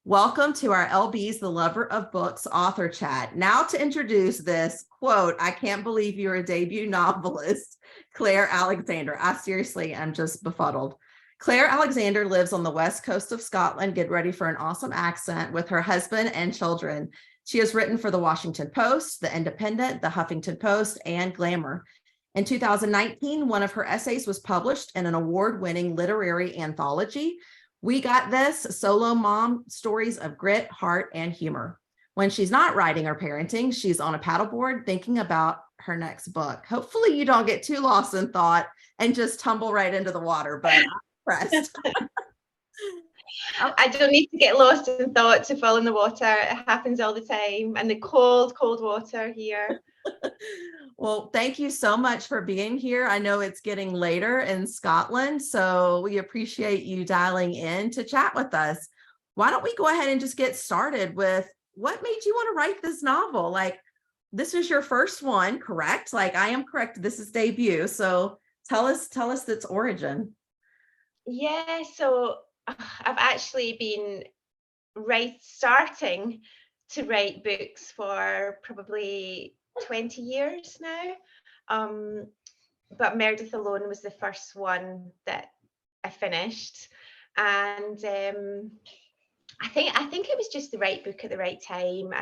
Welcome to our LB's The Lover of Books author chat. Now to introduce this quote, I can't believe you're a debut novelist, Claire Alexander. I seriously am just befuddled. Claire Alexander lives on the west coast of Scotland. Get ready for an awesome accent with her husband and children. She has written for the Washington Post, the Independent, the Huffington Post, and Glamour. In 2019, one of her essays was published in an award-winning literary anthology, We Got This, Solo Mom, Stories of Grit, Heart, and Humor. When she's not writing or parenting, she's on a paddleboard thinking about her next book. Hopefully you don't get too lost in thought and just tumble right into the water, but I'm impressed. I don't need to get lost in thought to fall in the water. It happens all the time. And the cold, cold water here. Well, thank you so much for being here. I know it's getting later in Scotland, so we appreciate you dialing in to chat with us. Why don't we go ahead and just get started with what made you want to write this novel? Like, this is your first one, correct? Like, I am correct. This is debut. So tell us its origin. Yeah, so I've actually been starting to write books for probably 20 years now. But Meredith Alone was the first one that I finished. And I think it was just the right book at the right time.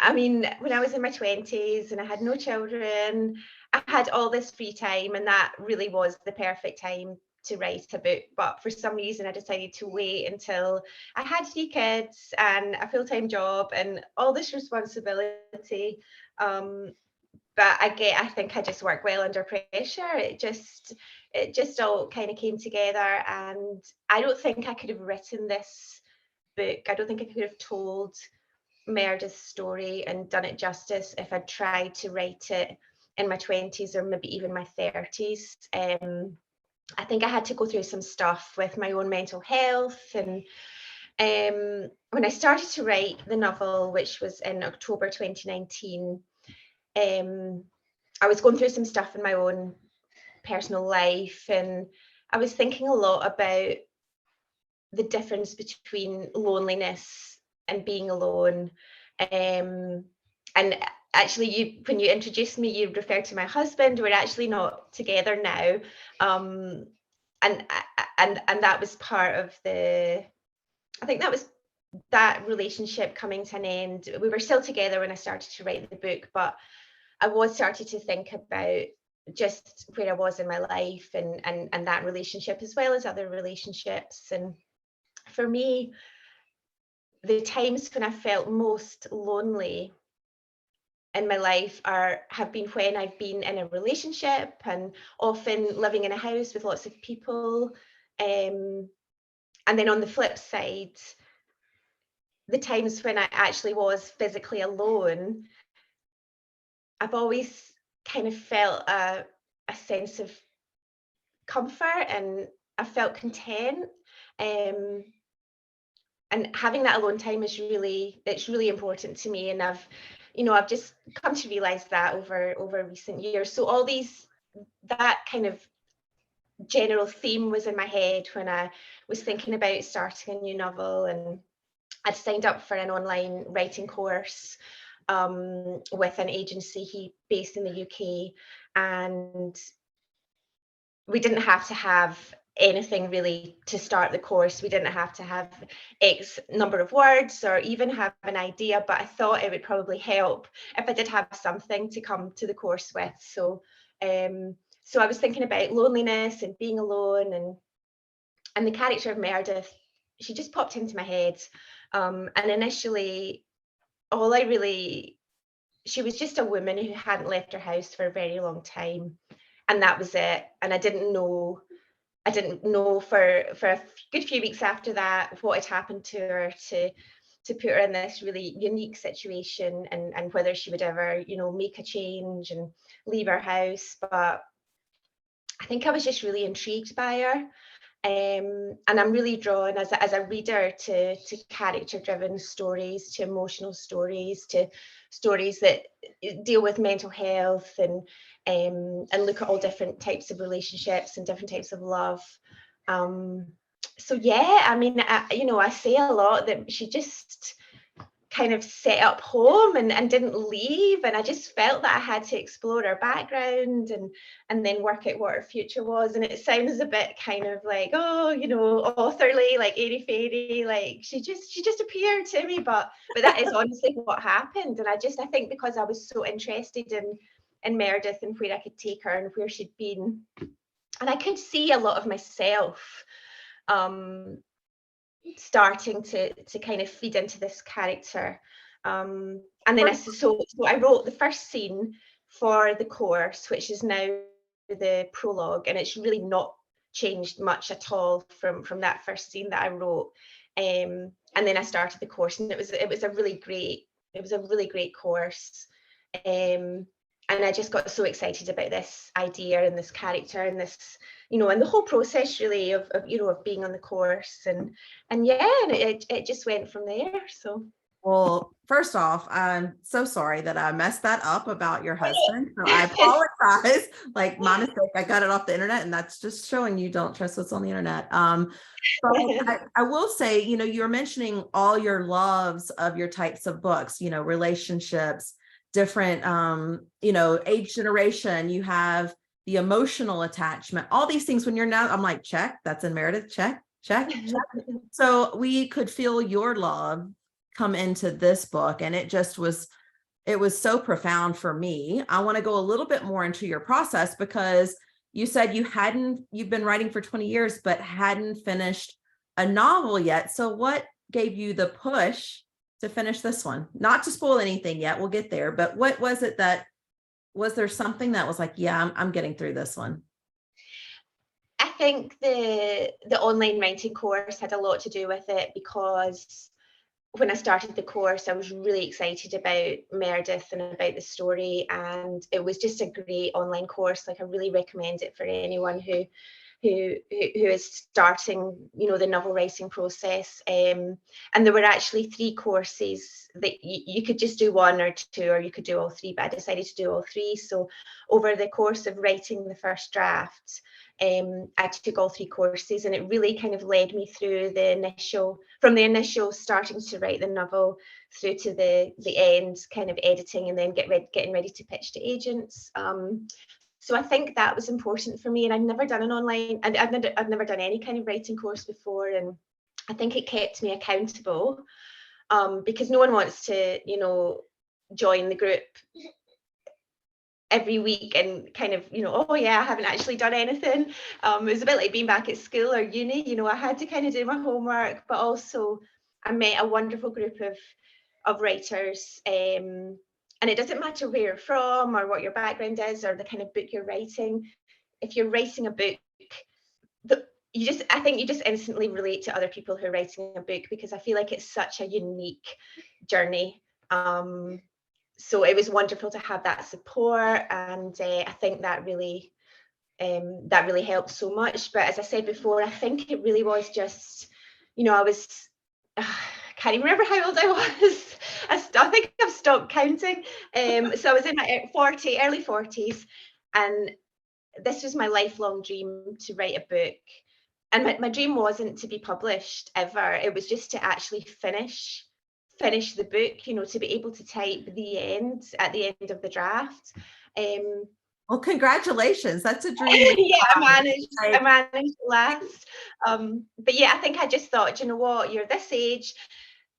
I mean, when I was in my 20s and I had no children, I had all this free time, and that really was the perfect time to write a book. But for some reason, I decided to wait until I had 3 kids and a full-time job and all this responsibility. But I think I just work well under pressure. It just all kind of came together, and I don't think I could have written this book. I don't think I could have told Meredith's story and done it justice if I'd tried to write it in my 20s or maybe even my 30s. I think I had to go through some stuff with my own mental health. And when I started to write the novel, which was in October 2019, I was going through some stuff in my own personal life, and I was thinking a lot about the difference between loneliness and being alone. And actually, when you introduced me, you referred to my husband. We're actually not together now, and that was part of I think that was that relationship coming to an end. We were still together when I started to write the book, but I was starting to think about just where I was in my life and that relationship, as well as other relationships. And for me, the times when I felt most lonely in my life have been when I've been in a relationship, and often living in a house with lots of people. And then on the flip side, the times when I actually was physically alone, I've always kind of felt a sense of comfort, and I felt content. And having that alone time it's really important to me, and I've just come to realize that over recent years. So that kind of general theme was in my head when I was thinking about starting a new novel, and I'd signed up for an online writing course with an agency based in the UK, and we didn't have to have anything really to start the course. We didn't have to have X number of words or even have an idea, but I thought it would probably help if I did have something to come to the course with. So I was thinking about loneliness and being alone, and the character of Meredith, she just popped into my head. And initially, she was just a woman who hadn't left her house for a very long time, and that was it. And I didn't know for a good few weeks after that what had happened to her to put her in this really unique situation, and whether she would ever, make a change and leave her house. But I think I was just really intrigued by her. And I'm really drawn as a reader to character-driven stories, to emotional stories, to stories that deal with mental health and look at all different types of relationships and different types of love. So yeah, I mean, I say a lot that she just kind of set up home and didn't leave, and I just felt that I had to explore her background and then work out what her future was. And it sounds a bit kind of like, oh, authorly, like airy fairy, like she just appeared to me, but that is honestly what happened. And I think because I was so interested in Meredith and where I could take her and where she'd been, and I could see a lot of myself starting to kind of feed into this character. And then so I wrote the first scene for the course, which is now the prologue, and it's really not changed much at all from that first scene that I wrote. And then I started the course, and it was a really great course. And I just got so excited about this idea and this character and this, and the whole process really of being on the course, and it just went from there. So. Well, first off, I'm so sorry that I messed that up about your husband. So I apologize. Like, my mistake. I got it off the internet, and that's just showing you don't trust what's on the internet. But I will say, you were mentioning all your loves of your types of books, relationships, different, age generation. You have the emotional attachment, all these things. When you're now, I'm like, check, that's in Meredith, check. So we could feel your love come into this book, and it was so profound for me. I want to go a little bit more into your process, because you said you've been writing for 20 years but hadn't finished a novel yet. So what gave you the push to finish this one? Not to spoil anything yet, we'll get there, but what was it was there something that was like, yeah, I'm getting through this one? I think the online writing course had a lot to do with it, because when I started the course, I was really excited about Meredith and about the story, and it was just a great online course. Like, I really recommend it for anyone who is starting, the novel writing process. And there were actually 3 courses that you could just do 1 or 2, or you could do all 3, but I decided to do all 3. So over the course of writing the first draft, I took all 3 courses, and it really kind of led me through from the initial starting to write the novel through to the end, kind of editing, and then getting ready to pitch to agents. So I think that was important for me, and I've never done an online, and I've never done any kind of writing course before, and I think it kept me accountable, because no one wants to, join the group every week and kind of, oh yeah, I haven't actually done anything. It was a bit like being back at school or uni. I had to kind of do my homework, but also I met a wonderful group of writers. And it doesn't matter where you're from or what your background is or the kind of book you're writing. If you're writing a book, I think you just instantly relate to other people who are writing a book, because I feel like it's such a unique journey. So it was wonderful to have that support, and I think that really helped so much. But as I said before, I think it really was just, I was, I can't even remember how old I was. I think I've stopped counting. So I was in my early 40s, and this was my lifelong dream to write a book. And my dream wasn't to be published ever. It was just to actually finish the book, to be able to type the end at the end of the draft. Well, congratulations. That's a dream. Yeah, I managed to last. But yeah, I think I just thought, you know what, you're this age,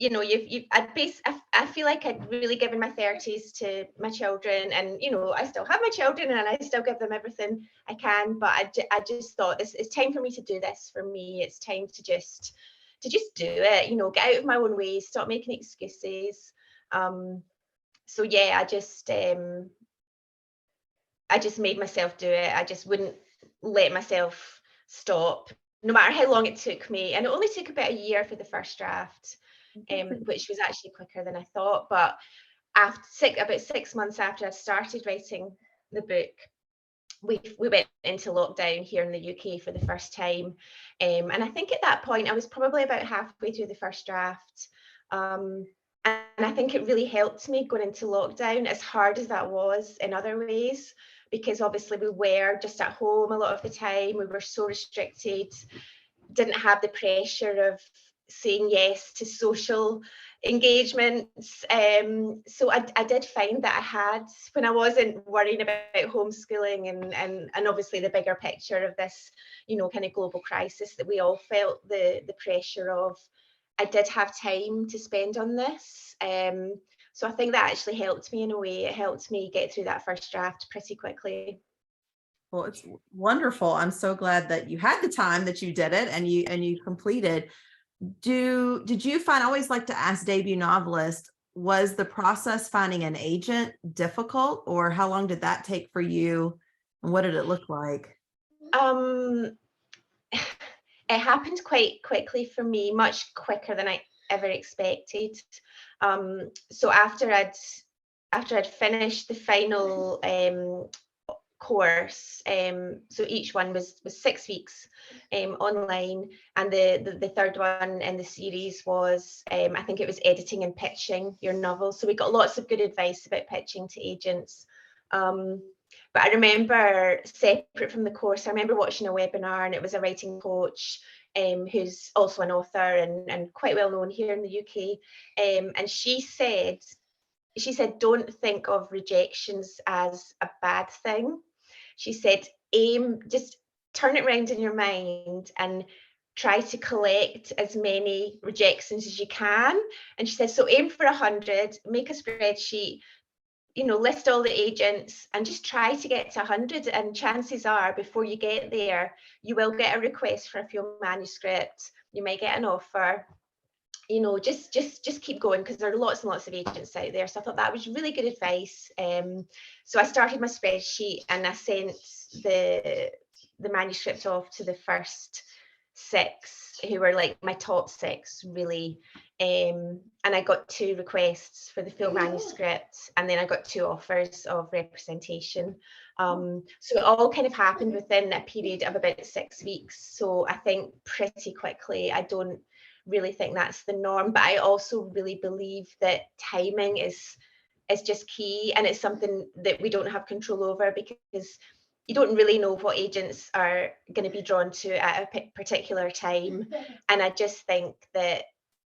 I feel like I'd really given my 30s to my children, and I still have my children and I still give them everything I can, but I just thought it's time for me to do this for me. It's time to just do it, get out of my own ways, stop making excuses. So yeah, I just made myself do it. I just wouldn't let myself stop, no matter how long it took me. And it only took about a year for the first draft, which was actually quicker than I thought. But about 6 months after I started writing the book, we went into lockdown here in the UK for the first time. And I think at that point, I was probably about halfway through the first draft. And I think it really helped me going into lockdown, as hard as that was in other ways, because obviously we were just at home a lot of the time. We were so restricted. didn't have the pressure of saying yes to social engagements. So I did find that I had, when I wasn't worrying about homeschooling and obviously the bigger picture of this, kind of global crisis that we all felt the pressure of, I did have time to spend on this. So I think that actually helped me in a way. It helped me get through that first draft pretty quickly. Well, it's wonderful. I'm so glad that you had the time, that you did it, and you completed. Did you find, I always like to ask debut novelists, was the process finding an agent difficult, or how long did that take for you, and what did it look like? It happened quite quickly for me, much quicker than I ever expected. So after I'd finished the final course, so each one was 6 weeks online, and the third one in the series was, I think it was editing and pitching your novel. So we got lots of good advice about pitching to agents. But I remember, separate from the course, I remember watching a webinar, and it was a writing coach who's also an author and quite well known here in the UK. And she said, don't think of rejections as a bad thing. She said, just turn it around in your mind and try to collect as many rejections as you can. And she said, so aim for 100, make a spreadsheet, list all the agents and just try to get to 100. And chances are, before you get there, you will get a request for a film manuscript. You might get an offer. Just keep going, because there are lots and lots of agents out there. So I thought that was really good advice. So I started my spreadsheet, and I sent the manuscript off to the first 6, who were like my top 6 really. And I got 2 requests for the full manuscript, and then I got 2 offers of representation. So it all kind of happened within a period of about 6 weeks. So I think pretty quickly. I don't really think that's the norm, but I also really believe that timing is just key, and it's something that we don't have control over, because you don't really know what agents are going to be drawn to at a particular time. And I just think that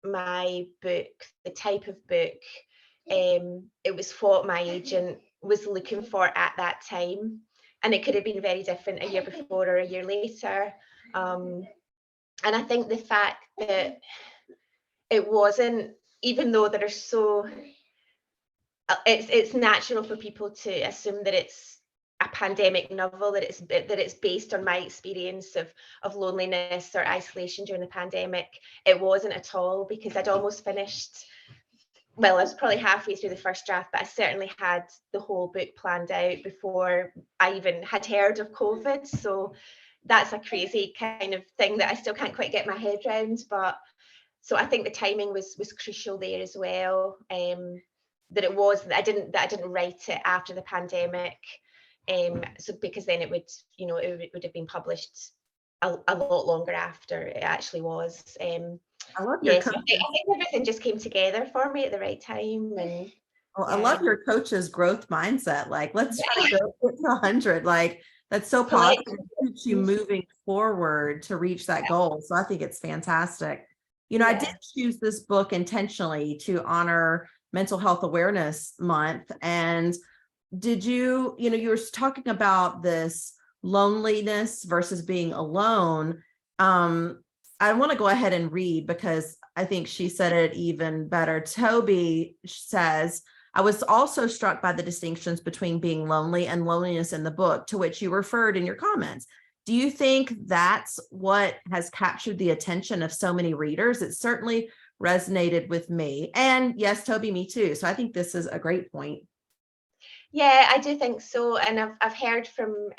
my book, the type of book, it was what my agent was looking for at that time, and it could have been very different a year before or a year later. And I think the fact that it wasn't, even though there are it's natural for people to assume that it's a pandemic novel, that it's based on my experience of loneliness or isolation during the pandemic. It wasn't at all, because I'd almost finished, well, I was probably halfway through the first draft, but I certainly had the whole book planned out before I even had heard of COVID. So that's a crazy kind of thing that I still can't quite get my head around. But so I think the timing was crucial there as well. That I didn't write it after the pandemic. So because then it would have been published a lot longer after it actually was. I love your So I think everything just came together for me at the right time. And I love your coach's growth mindset. Like, let's try to go to 100. Like, that's so positive. It keeps you moving forward to reach that goal. So I think it's fantastic. I did choose this book intentionally to honor Mental Health Awareness Month. And did you were talking about this loneliness versus being alone. I want to go ahead and read, because I think she said it even better. Toby says, I was also struck by the distinctions between being lonely and loneliness in the book, to which you referred in your comments. Do you think that's what has captured the attention of so many readers? It certainly resonated with me. And yes, Toby, me too. So I think this is a great point. Yeah, I do think so. And I've heard from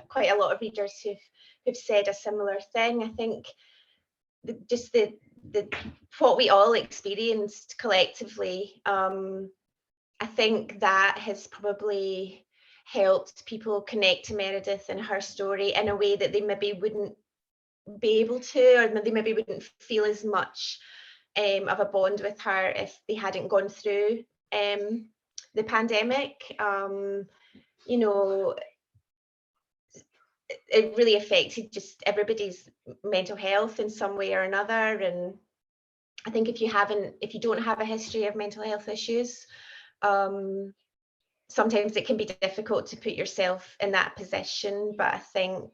quite a lot of readers who've said a similar thing. I think just the what we all experienced collectively, I think that has probably helped people connect to Meredith and her story in a way that they maybe wouldn't be able to, or they maybe wouldn't feel as much of a bond with her if they hadn't gone through the pandemic. it really affected just everybody's mental health in some way or another. And I think if you don't have a history of mental health issues, sometimes it can be difficult to put yourself in that position. But I think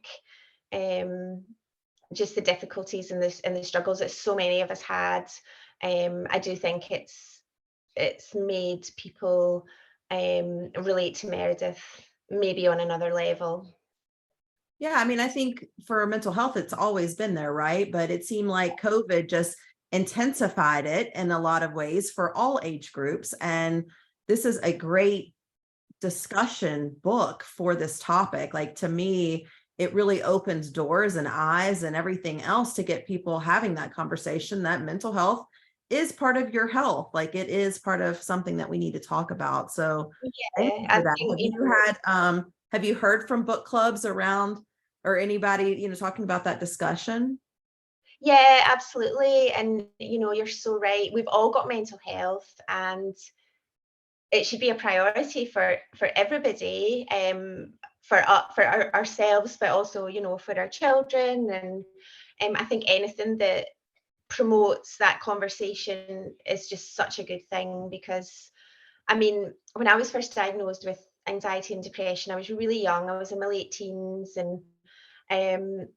just the difficulties and the struggles that so many of us had, I do think it's made people relate to Meredith maybe on another level. Yeah, I mean, I think for mental health, it's always been there, right? But it seemed like COVID just intensified it in a lot of ways for all age groups. And this is a great discussion book for this topic. Like, to me, it really opens doors and eyes and everything else to get people having that conversation that mental health is part of your health. Like, it is part of something that we need to talk about. So thank Yeah, you I for that. think, Have you heard from book clubs around, or anybody, talking about that discussion? yeah, absolutely. And you're so right. We've all got mental health, and it should be a priority for everybody, for ourselves, but also for our children. And I think anything that promotes that conversation is just such a good thing. Because I mean, when I was first diagnosed with anxiety and depression, I was really young. I was in my late teens, and um,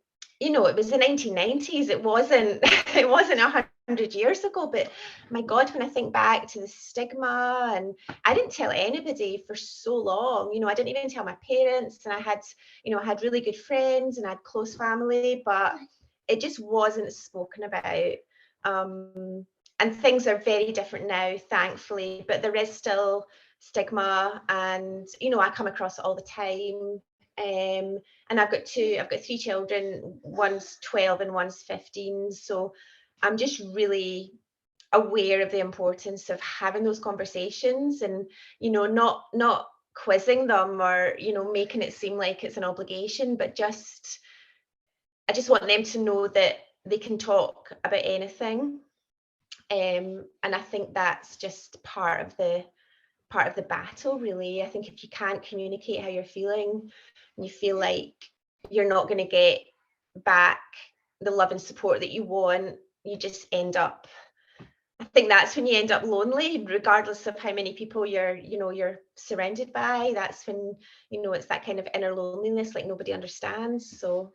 it was the 1990s. It wasn't it wasn't 100 years ago. But my God, when I think back to the stigma, and I didn't tell anybody for so long. I didn't even tell my parents, and I had really good friends and I had close family, but it just wasn't spoken about. And things are very different now, thankfully, but there is still stigma, and I come across it all the time. And I've got 3 children. One's 12 and one's 15. So I'm just really aware of the importance of having those conversations, and not quizzing them, or making it seem like it's an obligation, but I just want them to know that they can talk about anything. And I think that's just part of the battle, really. I think if you can't communicate how you're feeling, and you feel like you're not going to get back the love and support that you want, you just end up, I think that's when you end up lonely, regardless of how many people you're surrounded by. That's when it's that kind of inner loneliness, like nobody understands. So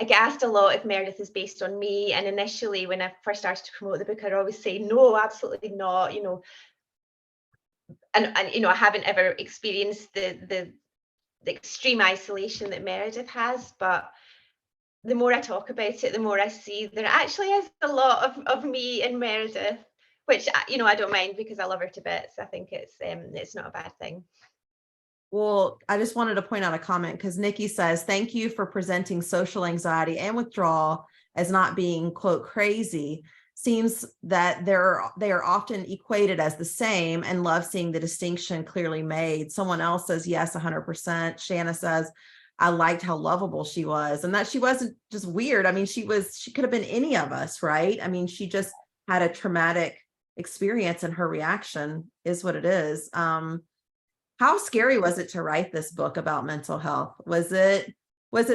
I get asked a lot if Meredith is based on me, and initially when I first started to promote the book, I'd always say no, absolutely not. And I haven't ever experienced the extreme isolation that Meredith has. But the more I talk about it, the more I see there actually is a lot of me in Meredith, which I don't mind, because I love her to bits. I think it's not a bad thing. Well, I just wanted to point out a comment, because Nikki says, thank you for presenting social anxiety and withdrawal as not being, quote, crazy. Seems that they are often equated as the same, and love seeing the distinction clearly made. Someone else says, yes, 100%. Shanna says, I liked how lovable she was, and that she wasn't just weird. I mean, she could have been any of us, right? I mean, she just had a traumatic experience, and her reaction is what it is. How scary was it to write this book about mental health? Was it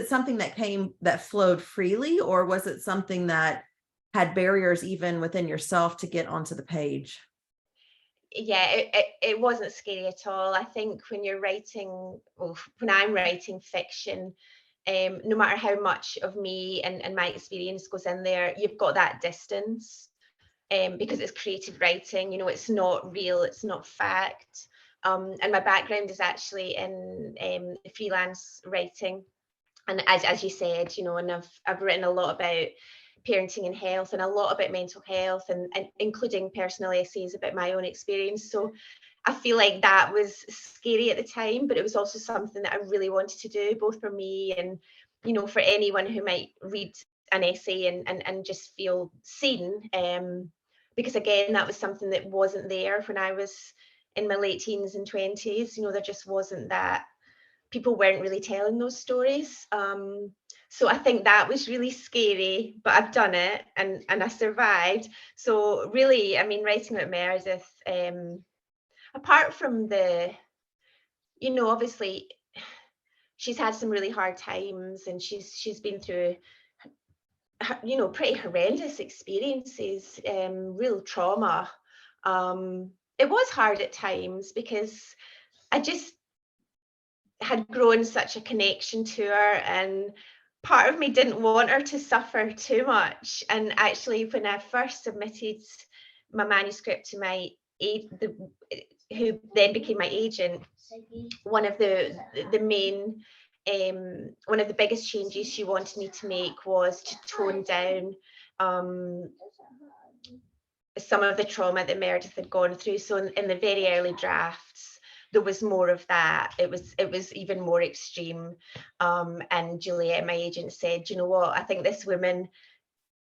something that flowed freely, or was it something that had barriers even within yourself to get onto the page? Yeah, it wasn't scary at all. I think when you're writing, well, when I'm writing fiction, no matter how much of me and my experience goes in there, you've got that distance, because it's creative writing. It's not real, it's not fact. And my background is actually in freelance writing, and as you said, and I've written a lot about parenting and health, and a lot about mental health, and including personal essays about my own experience. So I feel like that was scary at the time, but it was also something that I really wanted to do, both for me and for anyone who might read an essay and just feel seen. Because again, that was something that wasn't there when I was in my late teens and 20s. There just wasn't that. People weren't really telling those stories. So I think that was really scary, but I've done it, and I survived. So really, I mean, writing about Meredith, apart from obviously she's had some really hard times, and she's been through, you know, pretty horrendous experiences, real trauma. It was hard at times because I just had grown such a connection to her, and part of me didn't want her to suffer too much. And actually, when I first submitted my manuscript to my who then became my agent, one of the main one of the biggest changes she wanted me to make was to tone down some of the trauma that Meredith had gone through. So in the very early drafts, there was more of that. It was even more extreme. And Juliet, my agent, said, you know what, I think this woman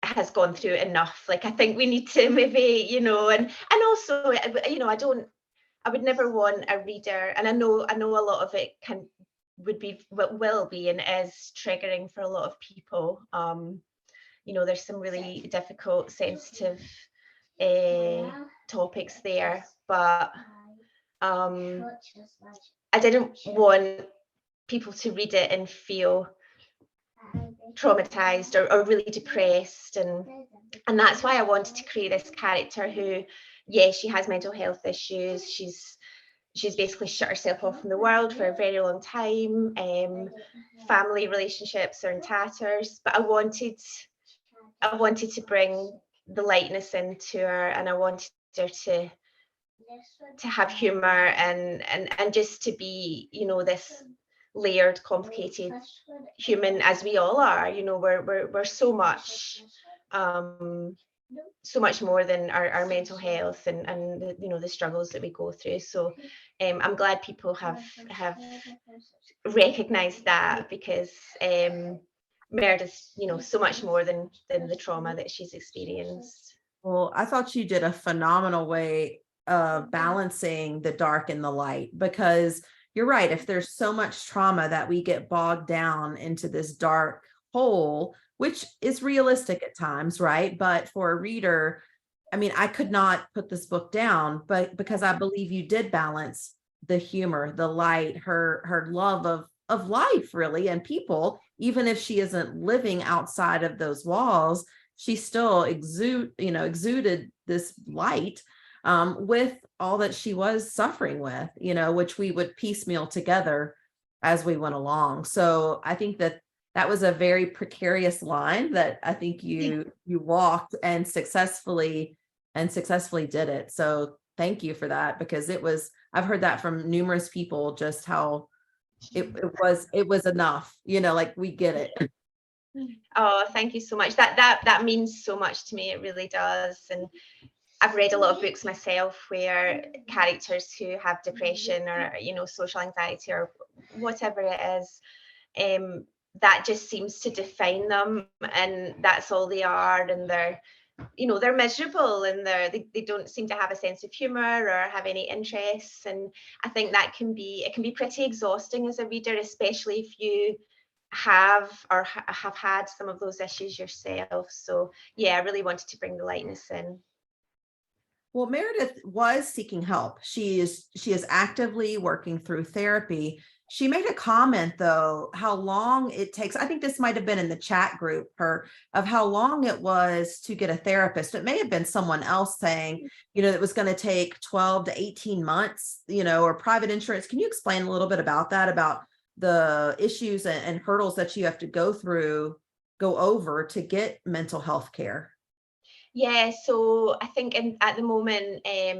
has gone through enough. Like, I think we need to maybe, you know, and also, you know, I would never want a reader, and I know a lot of it will be and is triggering for a lot of people. You know, there's some really difficult, sensitive topics there, but I didn't want people to read it and feel traumatized or really depressed, and that's why I wanted to create this character who, yeah, she has mental health issues. She's basically shut herself off from the world for a very long time. Family relationships are in tatters, but I wanted to bring the lightness into her, and I wanted her to have humor and just to be, you know, this layered, complicated human, as we all are. You know, we're so much more than our mental health and the, you know, the struggles that we go through. So I'm glad people have recognized that, because Meredith's, you know, so much more than the trauma that she's experienced. Well, I thought you did a phenomenal way of balancing the dark and the light, because you're right. If there's so much trauma that we get bogged down into this dark hole, which is realistic at times, right? But for a reader, I mean, I could not put this book down, but because I believe you did balance the humor, the light, her love of life, really, and people, even if she isn't living outside of those walls, she still exuded this light, with all that she was suffering with, you know, which we would piecemeal together as we went along. So I think that was a very precarious line that I think you walked and successfully did it. So thank you for that, because I've heard that from numerous people, just how it was enough, you know, like, we get it. Oh, thank you so much. That means so much to me. It really does. And I've read a lot of books myself where characters who have depression or, you know, social anxiety or whatever it is, that just seems to define them, and that's all they are. And they're, you know, they're miserable, and they don't seem to have a sense of humor or have any interests. And I think that can be pretty exhausting as a reader, especially if you have had some of those issues yourself. So yeah, I really wanted to bring the lightness in. Well, Meredith was seeking help. She is actively working through therapy. She made a comment, though, how long it takes. I think this might have been in the chat group, of how long it was to get a therapist. It may have been someone else saying, you know, it was going to take 12 to 18 months, you know, or private insurance. Can you explain a little bit about that, about the issues and hurdles that you have to go over to get mental health care? Yeah, so I think at the moment, I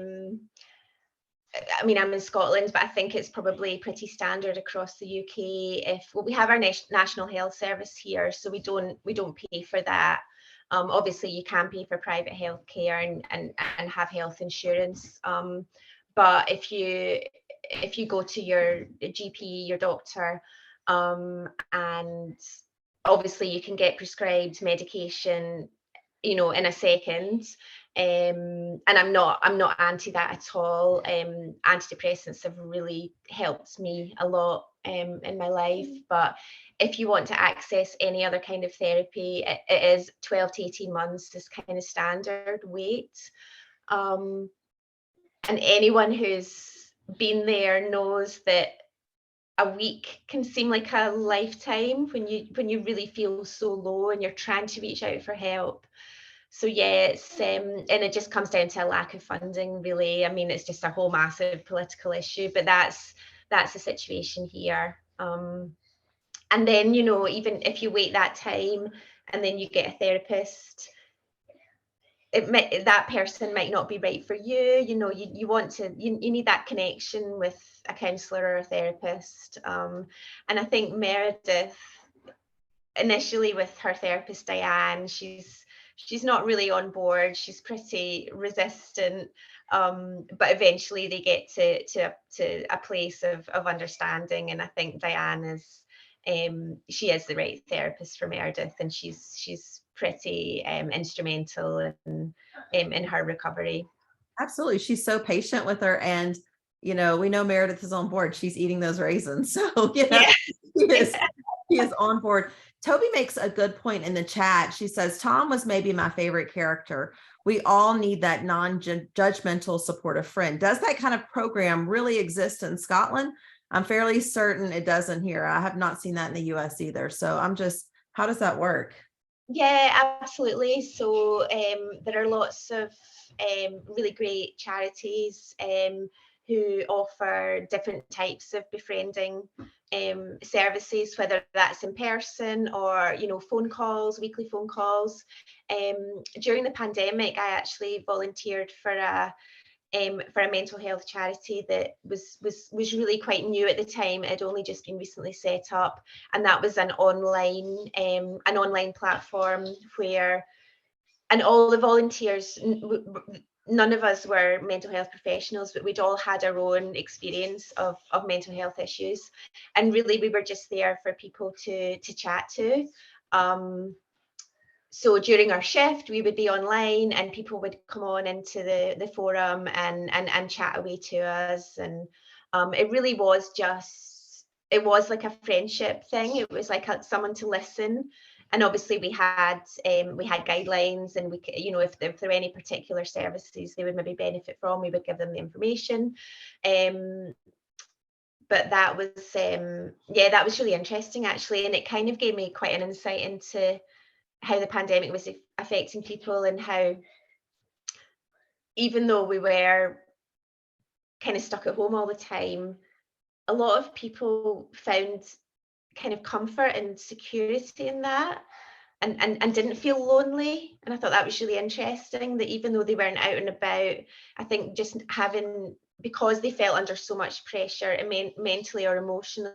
mean, I'm in Scotland, but I think it's probably pretty standard across the UK. We have our National Health Service here, so we don't pay for that. Obviously, you can pay for private healthcare and have health insurance. But if you go to your GP, your doctor, and obviously you can get prescribed medication, you know, in a second. And I'm not anti that at all. Antidepressants have really helped me a lot in my life. But if you want to access any other kind of therapy, it is 12 to 18 months, this kind of standard wait. And anyone who's been there knows that a week can seem like a lifetime when you really feel so low and you're trying to reach out for help. So yeah, it's and it just comes down to a lack of funding, really. I mean, it's just a whole massive political issue, but that's the situation here. And then, you know, even if you wait that time and then you get a therapist, that person might not be right for you. You know, you want to, you need that connection with a counselor or a therapist. And I think Meredith, initially with her therapist Diane, she's not really on board. She's pretty resistant, but eventually they get to a place of understanding. And I think Diane is, she is the right therapist for Meredith, and she's pretty instrumental in her recovery. Absolutely. She's so patient with her. And, you know, we know Meredith is on board. She's eating those raisins. So, you know, Yeah. she is on board. Toby makes a good point in the chat. She says, Tom was maybe my favorite character. We all need that non-judgmental supportive friend. Does that kind of program really exist in Scotland? I'm fairly certain it doesn't here. I have not seen that in the US either. So I'm just, how does that work? Yeah, absolutely. So there are lots of really great charities who offer different types of befriending services, whether that's in person or, you know, phone calls, weekly phone calls. During the pandemic, I actually volunteered for a mental health charity that was really quite new at the time. It had only just been recently set up, and that was an online platform where, and all the volunteers, none of us were mental health professionals, but we'd all had our own experience of mental health issues, and really we were just there for people to chat to. So during our shift, we would be online and people would come on into the forum and chat away to us. And it really was just, it was like a friendship thing. It was like someone to listen. And obviously we had guidelines, and we, you know, if there were any particular services they would maybe benefit from, we would give them the information. But that was, yeah, that was really interesting actually. And it kind of gave me quite an insight into how the pandemic was affecting people, and how, even though we were kind of stuck at home all the time, a lot of people found kind of comfort and security in that, and didn't feel lonely. And I thought that was really interesting, that even though they weren't out and about, I think just having, because they felt under so much pressure, mentally or emotionally,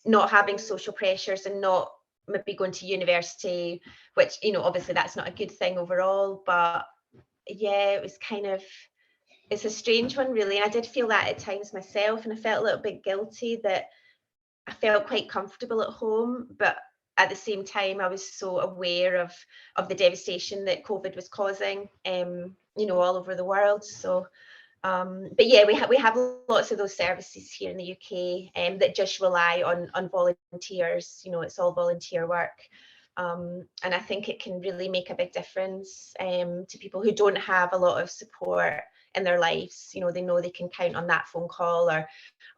not having social pressures and not maybe going to university, which, you know, obviously that's not a good thing overall, but yeah, it was kind of, it's a strange one really. And I did feel that at times myself, and I felt a little bit guilty that I felt quite comfortable at home, but at the same time I was so aware of the devastation that COVID was causing, you know, all over the world. So but yeah, we have lots of those services here in the UK, that just rely on volunteers. You know, it's all volunteer work. And I think it can really make a big difference to people who don't have a lot of support in their lives. You know, they know they can count on that phone call,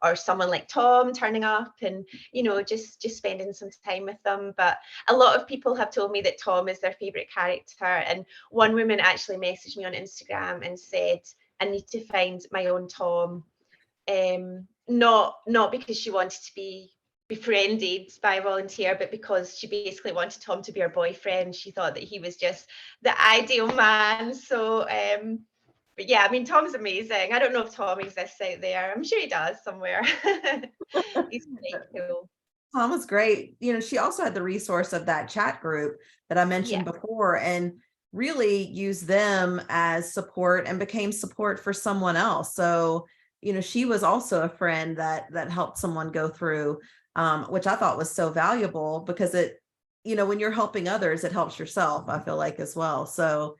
or someone like Tom turning up and, you know, just spending some time with them. But a lot of people have told me that Tom is their favorite character. And one woman actually messaged me on Instagram and said, I need to find my own Tom. Not because she wanted to be befriended by a volunteer, but because she basically wanted Tom to be her boyfriend. She thought that he was just the ideal man. So but yeah, I mean, Tom's amazing. I don't know if Tom exists out there. I'm sure he does somewhere. He's pretty cool. Tom was great. You know, she also had the resource of that chat group that I mentioned Yeah. before, and really used them as support and became support for someone else. So, you know, she was also a friend that helped someone go through, which I thought was so valuable, because it, you know, when you're helping others, it helps yourself, I feel like, as well. So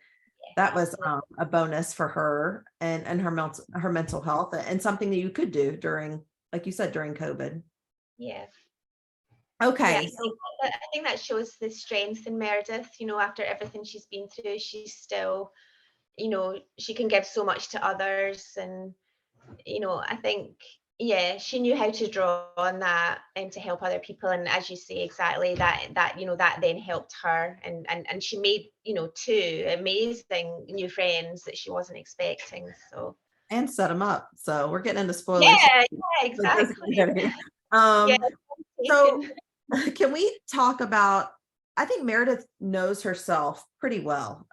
that was a bonus for her and her mental health, and something that you could do during, like you said, during COVID. Yeah. Okay. Yeah, I think that shows the strength in Meredith. You know, after everything she's been through, she's still, you know, she can give so much to others. And, you know, I think, yeah, she knew how to draw on that and to help other people. And as you say, exactly that that then helped her, and she made, two amazing new friends that she wasn't expecting. So And set them up. So we're getting into spoilers. yeah, With this exactly. here. Yeah, So taken. can we talk about, I think Meredith knows herself pretty well.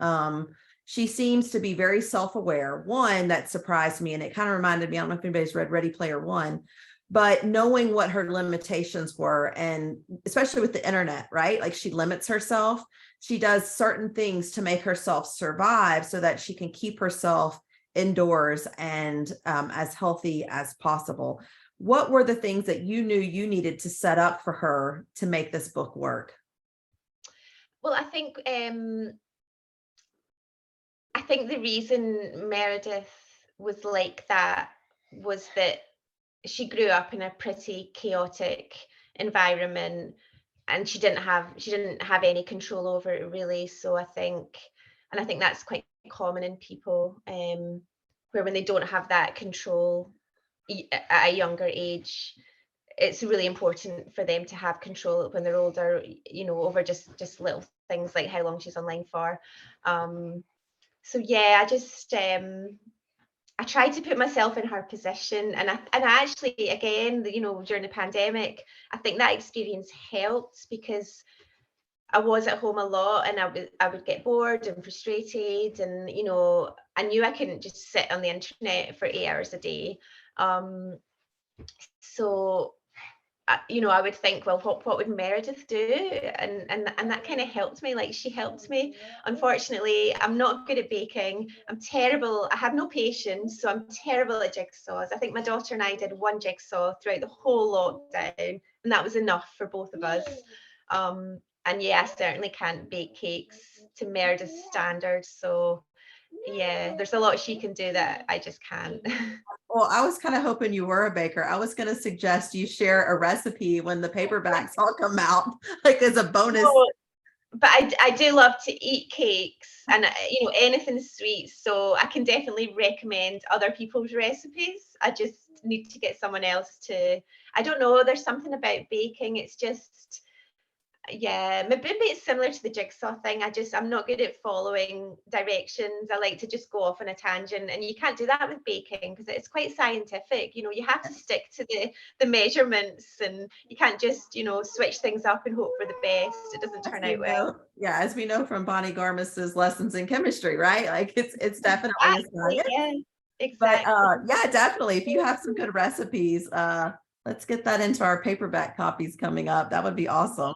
She seems to be very self-aware. One that surprised me, and it kind of reminded me, I don't know if anybody's read Ready Player One, but knowing what her limitations were, and especially with the internet, right? Like she limits herself. She does certain things to make herself survive so that she can keep herself indoors and as healthy as possible. What were the things that you knew you needed to set up for her to make this book work? Well, I think the reason Meredith was like that was that she grew up in a pretty chaotic environment, and she didn't have any control over it really. So I think that's quite common in people, where when they don't have that control at a younger age, it's really important for them to have control when they're older, over just little things like how long she's online for. Um, so yeah, I tried to put myself in her position, and I actually, again, during the pandemic, I think that experience helped because I was at home a lot, and I would get bored and frustrated, and I knew I couldn't just sit on the internet for 8 hours a day. Um, so I would think, well, what would Meredith do? And that kind of helped me. Like, she helped me. Unfortunately, I'm not good at baking. I'm terrible. I have no patience, so I'm terrible at jigsaws. I think my daughter and I did one jigsaw throughout the whole lockdown, and that was enough for both of us. And yeah, I certainly can't bake cakes to Meredith's standards. So yeah, there's a lot she can do that I just can't. Well, I was kind of hoping you were a baker. I was going to suggest you share a recipe when the paperbacks all come out, like as a bonus. No, but I do love to eat cakes and anything sweet, so I can definitely recommend other people's recipes. I just need to get someone else to. I don't know, there's something about baking, it's just, yeah, maybe it's similar to the jigsaw thing. I'm not good at following directions. I like to just go off on a tangent, and you can't do that with baking because it's quite scientific. You have to stick to the measurements, and you can't just switch things up and hope for the best. It doesn't turn out well. Yeah, as we know from Bonnie Garmis's lessons in chemistry, right? Like it's definitely a Exactly, science. yeah, But exactly. yeah, definitely. If you have some good recipes, let's get that into our paperback copies coming up. That would be awesome.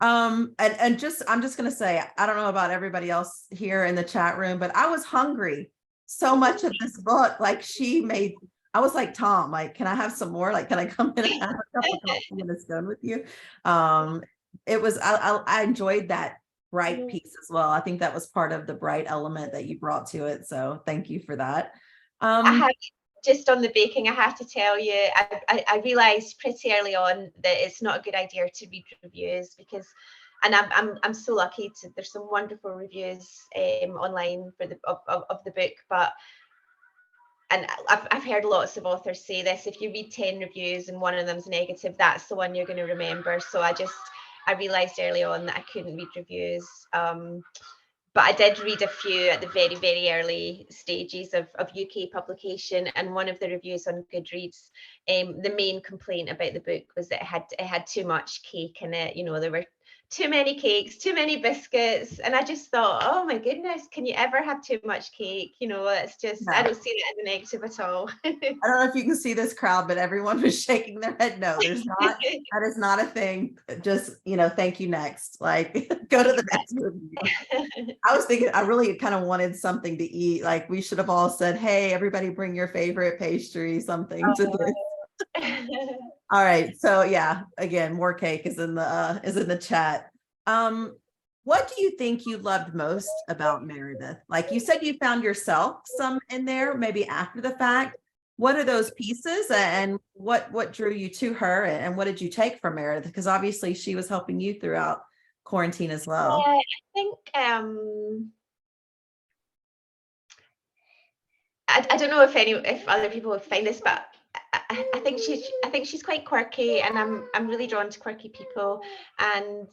And just I'm just gonna say, I don't know about everybody else here in the chat room, but I was hungry so much of this book. Like I was like, Tom, like, can I have some more? Like, can I come in and have a cup of coffee and a scone with you? Um, it was I enjoyed that bright piece as well. I think that was part of the bright element that you brought to it. So thank you for that. I Um, have Just on the baking, I have to tell you, I realized pretty early on that it's not a good idea to read reviews because, and I'm so lucky to. There's some wonderful reviews online for of the book, but and I've heard lots of authors say this: if you read 10 reviews and one of them's negative, that's the one you're going to remember. So I realized early on that I couldn't read reviews. But I did read a few at the very, very early stages of UK publication, and one of the reviews on Goodreads, the main complaint about the book was that it had too much cake in it. There were too many cakes, too many biscuits, and I just thought, oh my goodness, can you ever have too much cake? It's just, I yeah. don't see it as a negative at all. I don't know if you can see this crowd, but everyone was shaking their head. No, there's not. That is not a thing. Just, thank you next. Like, go to the next review. I was thinking, I really kind of wanted something to eat. Like, we should have all said, hey, everybody bring your favorite pastry, something to this. All right. So yeah, again, more cake is in the chat. What do you think you loved most about Meredith? Like you said, you found yourself some in there, maybe after the fact. What are those pieces, and what drew you to her, and what did you take from Meredith? Because obviously she was helping you throughout quarantine as well. I think I don't know if other people would find this, but I think she's quite quirky, and I'm really drawn to quirky people. And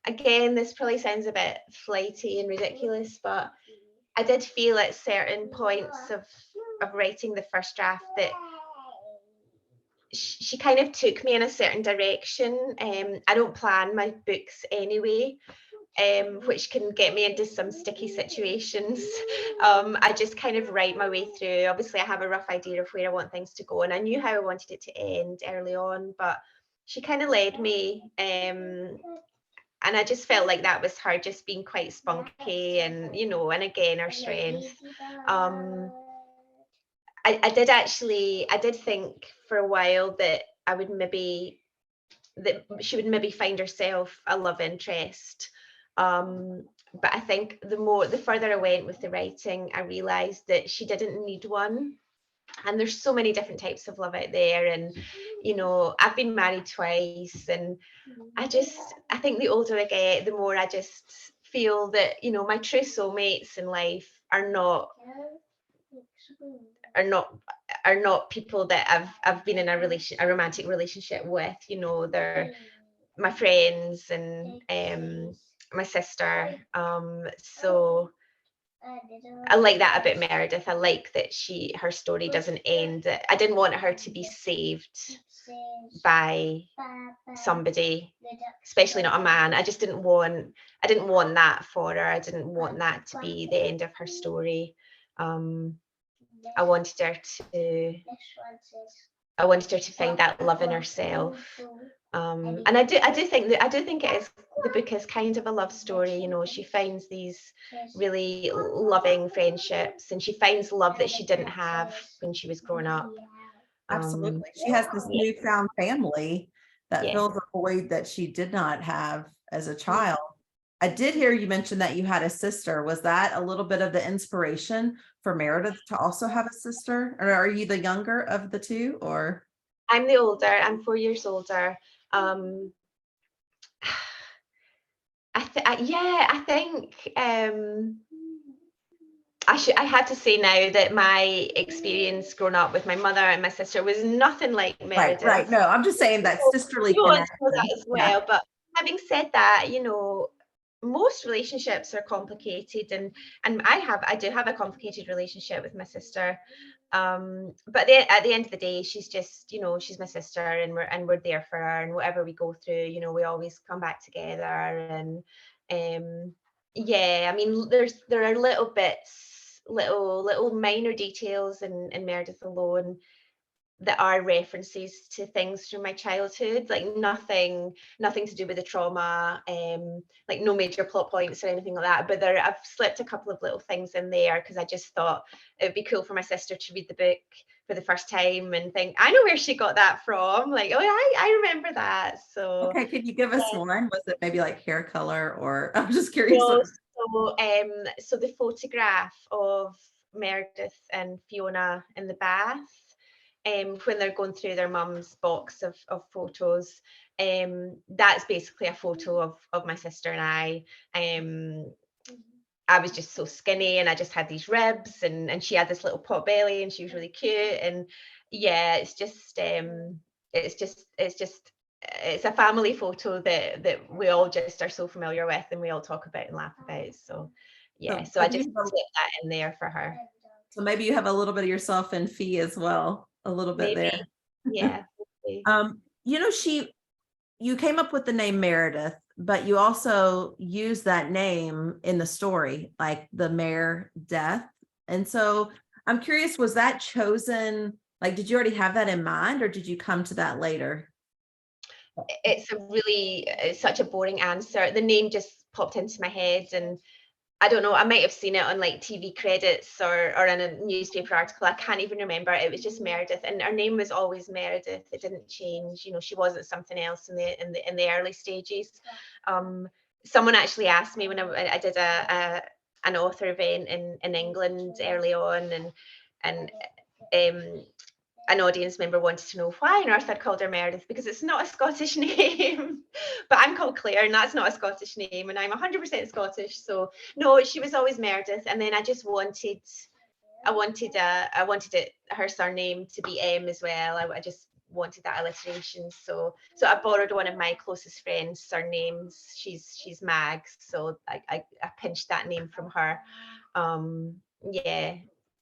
again, this probably sounds a bit flighty and ridiculous, but I did feel at certain points of writing the first draft that she kind of took me in a certain direction. I don't plan my books anyway, which can get me into some sticky situations. I just kind of write my way through. Obviously, I have a rough idea of where I want things to go, and I knew how I wanted it to end early on, but she kind of led me. And I just felt like that was her just being quite spunky, and and again, her strength. I did think for a while that she would maybe find herself a love interest. But I think the further I went with the writing, I realized that she didn't need one. And there's so many different types of love out there. And, I've been married twice, and I think the older I get, the more I just feel that, my true soulmates in life are not people that I've been in a romantic relationship with. They're my friends and my sister. So I like that about Meredith. I like that her story doesn't end. I didn't want her to be saved by somebody, especially not a man. I didn't want that for her. I didn't want that to be the end of her story. I wanted her to find that love in herself. And I do think the book is kind of a love story. She finds these really loving friendships, and she finds love that she didn't have when she was growing up. Absolutely. She has this newfound family that Yeah. fills a void that she did not have as a child. I did hear you mention that you had a sister. Was that a little bit of the inspiration for Meredith to also have a sister? Or are you the younger of the two, or? I'm the older. I'm 4 years older. I think I have to say now that my experience growing up with my mother and my sister was nothing like Meredith. Right. No, I'm just saying that sisterly connection. That as well. Yeah. But having said that, most relationships are complicated, and I do have a complicated relationship with my sister. But at the end of the day, she's just, she's my sister, and we're there for her, and whatever we go through, we always come back together. And yeah, I mean, there are little bits, little minor details in Meredith alone that are references to things from my childhood, like nothing to do with the trauma, like no major plot points or anything like that. But I've slipped a couple of little things in there because I just thought it would be cool for my sister to read the book for the first time and think, I know where she got that from. Like, oh, I remember that. So okay, could you give us one? Was it maybe like hair color, or I'm just curious? No, so the photograph of Meredith and Fiona in the bath, when they're going through their mum's box of photos, that's basically a photo of my sister and I. I was just so skinny, and I just had these ribs, and she had this little pot belly, and she was really cute. And yeah, it's a family photo that we all just are so familiar with, and we all talk about and laugh about. So yeah, so I just slipped that in there for her. So maybe you have a little bit of yourself in Fee as well, a little bit Maybe. there. Yeah. You came up with the name Meredith, but you also use that name in the story, like the mare death. And so I'm curious, was that chosen? Like, did you already have that in mind, or did you come to that later? It's such a boring answer. The name just popped into my head, and I don't know, I might have seen it on like TV credits or in a newspaper article. I can't even remember. It was just Meredith, and her name was always Meredith. It didn't change. She wasn't something else in the early stages. Someone actually asked me when I did an author event in England early on, and an audience member wanted to know why on earth I'd called her Meredith, because it's not a Scottish name. But I'm called Claire, and that's not a Scottish name, and I'm 100% Scottish. So no, she was always Meredith. And then I just wanted I wanted her surname to be M as well. I just wanted that alliteration. So I borrowed one of my closest friends' surnames. She's Mags, so I pinched that name from her. Yeah,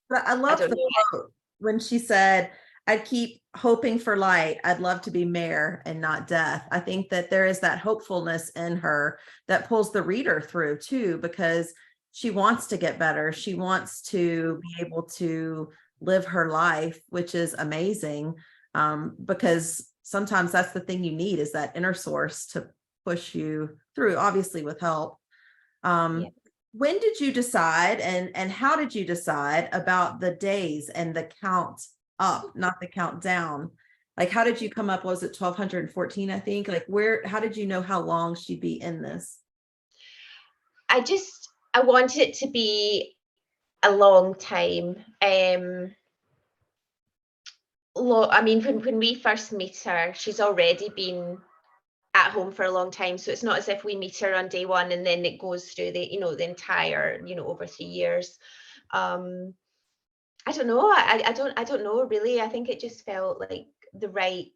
But I I love don't the know. quote when she said, I'd keep hoping for light. I'd love to be Mare and not death. I think that there is that hopefulness in her that pulls the reader through too, because she wants to get better. She wants to be able to live her life, which is amazing. Because sometimes that's the thing you need, is that inner source to push you through, obviously with help. Yeah. When did you decide, and how did you decide about the days and the count up, not the countdown? Like, how did you come up? Was it 1214? I think. Like, how did you know how long she'd be in this? I wanted it to be a long time. I mean, when we first meet her, she's already been at home for a long time. So it's not as if we meet her on day one and then it goes through the entire, over 3 years. I don't know. I don't know really. I think it just felt like the right.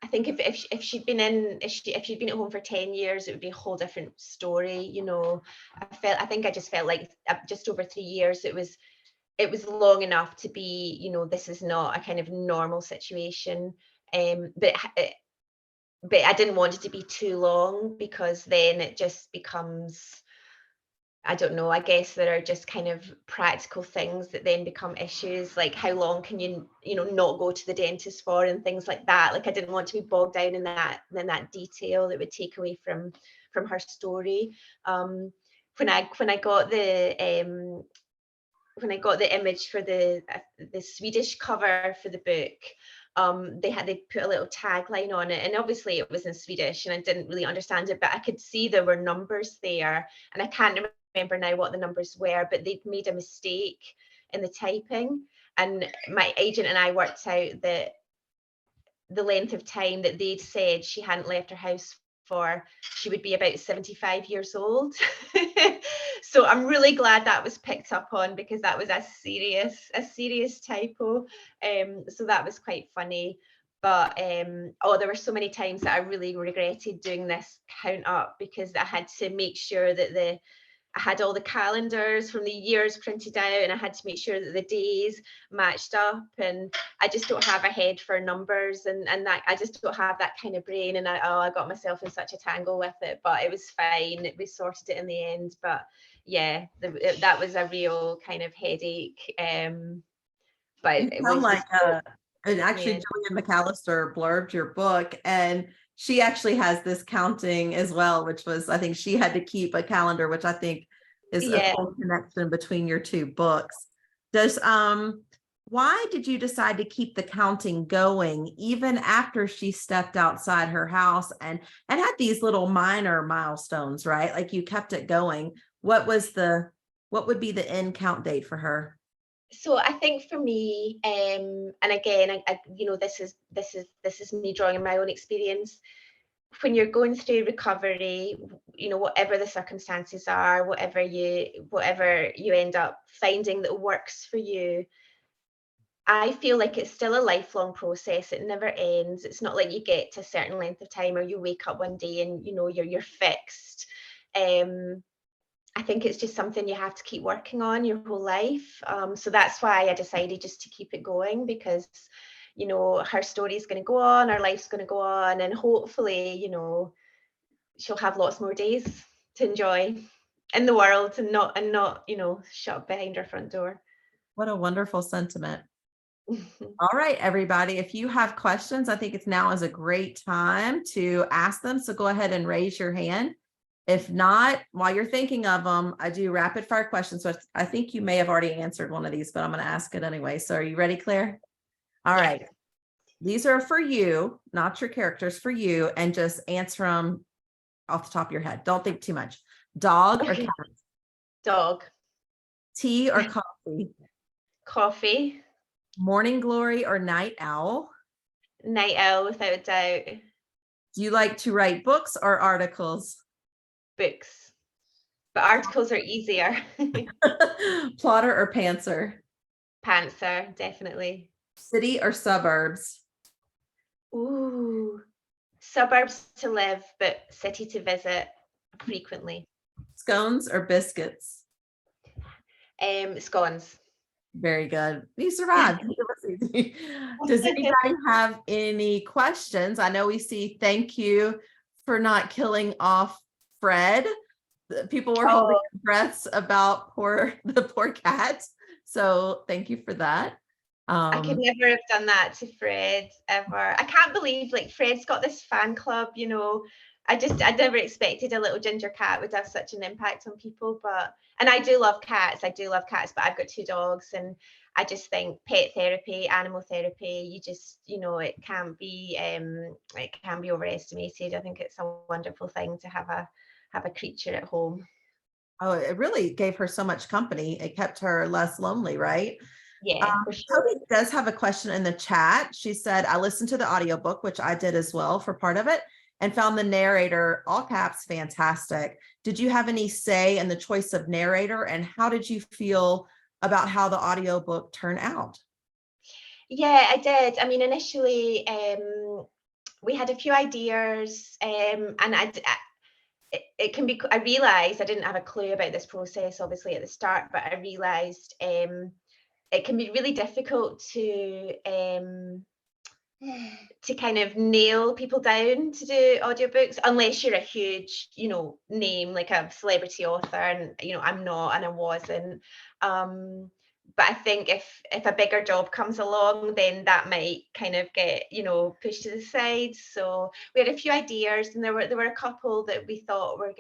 I think if she'd been if she'd been at home for 10 years, it would be a whole different story. I think I just felt like just over 3 years, it was long enough to be, this is not a kind of normal situation. But I didn't want it to be too long, because then it just becomes, I don't know, I guess there are just kind of practical things that then become issues, like how long can you not go to the dentist for, and things like that. Like, I didn't want to be bogged down in that detail that would take away from her story. When I got the image for the Swedish cover for the book, they put a little tagline on it, and obviously it was in Swedish and I didn't really understand it, but I could see there were numbers there, and I can't remember now what the numbers were, but they'd made a mistake in the typing, and my agent and I worked out that the length of time that they'd said she hadn't left her house for, she would be about 75 years old. So I'm really glad that was picked up on, because that was a serious typo. So that was quite funny. But there were so many times that I really regretted doing this count up, because I had to make sure that I had all the calendars from the years printed out, and I had to make sure that the days matched up. And I just don't have a head for numbers, and that I just don't have that kind of brain. And I got myself in such a tangle with it, but it was fine. We sorted it in the end. But yeah, that was a real kind of headache. But You it sound was like and actually yeah. Gillian McAllister blurbed your book, and she actually has this counting as well, which was, I think she had to keep a calendar, which I think is a Yeah. cool connection between your two books. Does why did you decide to keep the counting going even after she stepped outside her house and had these little minor milestones, right? Like, you kept it going. What would be the end count date for her? So I think for me, and again, this is me drawing on my own experience. When you're going through recovery, whatever the circumstances are, whatever you end up finding that works for you, I feel like it's still a lifelong process. It never ends. It's not like you get to a certain length of time, or you wake up one day and you're fixed. I think it's just something you have to keep working on your whole life. So that's why I decided just to keep it going, because her story is going to go on, our life's going to go on, and hopefully she'll have lots more days to enjoy in the world, and not shut up behind her front door. What a wonderful sentiment. All right, everybody. If you have questions, I think now is a great time to ask them. So go ahead and raise your hand. If not, while you're thinking of them, I do rapid fire questions. So I think you may have already answered one of these, but I'm going to ask it anyway. So are you ready, Claire? All Yes. right. These are for you, not your characters, for you, and just answer them off the top of your head. Don't think too much. Dog or cat? Dog. Tea or coffee? Coffee. Morning glory or night owl? Night owl, without a doubt. Do you like to write books or articles? Books. But articles are easier. Plotter or pantser? Panther, definitely. City or suburbs? Ooh, suburbs to live, but city to visit frequently. Scones or biscuits? Scones. Very good. You survived. Does anybody have any questions? I know we see thank you for not killing off Fred. People were holding their breaths about the poor cat. So thank you for that. I could never have done that to Fred ever. I can't believe like Fred's got this fan club, you know. I never expected a little ginger cat would have such an impact on people, and I do love cats. But I've got 2 dogs, and I just think pet therapy, animal therapy, it can be overestimated. I think it's a wonderful thing to have a creature at home. Oh, it really gave her so much company. It kept her less lonely, right? Yeah, for sure. Toby does have a question in the chat. She said, I listened to the audiobook, which I did as well for part of it, and found the narrator, all caps, fantastic. Did you have any say in the choice of narrator, and how did you feel about how the audiobook turned out? Yeah, I did. I mean, initially, we had a few ideas, and it can be. I realised I didn't have a clue about this process, obviously, at the start, but I realised it can be really difficult to kind of nail people down to do audiobooks unless you're a huge, name like a celebrity author, and I'm not and I wasn't. But I think if a bigger job comes along, then that might kind of get, pushed to the side. So we had a few ideas, and there were a couple that we thought we're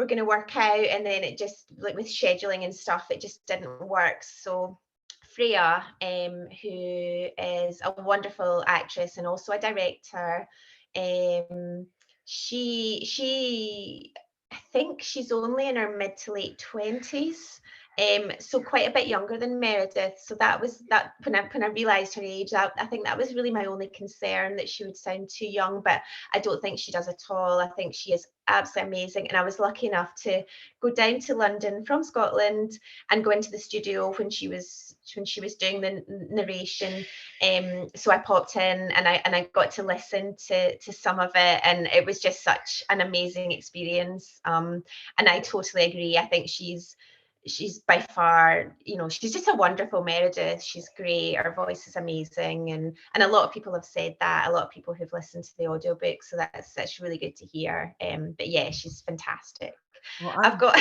gonna work out, and then it just, like, with scheduling and stuff, it just didn't work. So Freya, who is a wonderful actress and also a director, she I think she's only in her mid to late 20s. So quite a bit younger than Meredith. So that was that when I realised her age, I think that was really my only concern, that she would sound too young, but I don't think she does at all. I think she is absolutely amazing. And I was lucky enough to go down to London from Scotland and go into the studio when she was doing the narration. So I popped in, and I got to listen to some of it, and it was just such an amazing experience. And I totally agree. I think she's by far, she's just a wonderful Meredith. She's great. Her voice is amazing. And a lot of people have said that, a lot of people who've listened to the audiobook. So that's really good to hear. But yeah, she's fantastic. Well, I've got